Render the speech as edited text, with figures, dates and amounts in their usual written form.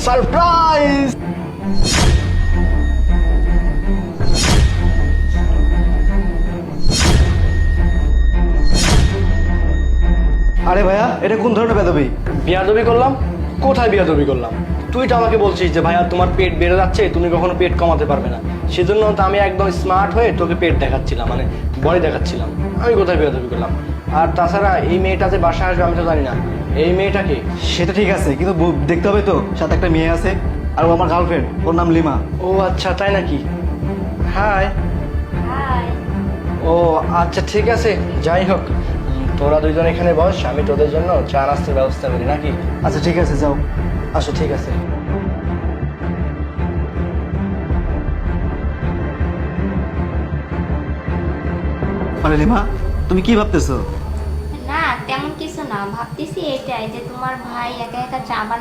Surprise. আরে ভাইয়া, এটা কোন ধরনের বেদবি? বিয়াদবি করলাম? কোথায় বিয়াদবি করলাম? তুই তো আমাকে বলছিস যে ভাইয়া তোমার পেট বেড়ে যাচ্ছে, তুমি কখনো পেট কমাতে পারবে না। সেজন্য তো আমি একদম স্মার্ট হয়ে তোকে পেট দেখাচ্ছিলাম, মানে বডি দেখাচ্ছিলাম। আমি কোথায় বিয়াদবি করলাম? আর তাছাড়া এই মেয়েটা যে বাসায় আসবে আমি তো জানি না। এই মেয়েটাকে সেটা ঠিক আছে, কিন্তু দেখতে হবে তো, সাথে একটা মেয়ে আছে আর ও আমার গার্লফ্রেন্ড, ওর নাম লিমা। ও আচ্ছা, তাই নাকি? হাই। ও আচ্ছা, ঠিক আছে, যাই হোক, তোরা দুইজন এখানে বস, আমি তোদের জন্য চা নাস্তার ব্যবস্থা করি নাকি? আচ্ছা ঠিক আছে, যাও। আচ্ছা ঠিক আছে। আরে লিমা, তুমি কি ভাবতেছো? না তেমন কিছু না, ভাবতেছি এটাই যে তোমার ভাই একা একা চা বানাচ্ছে।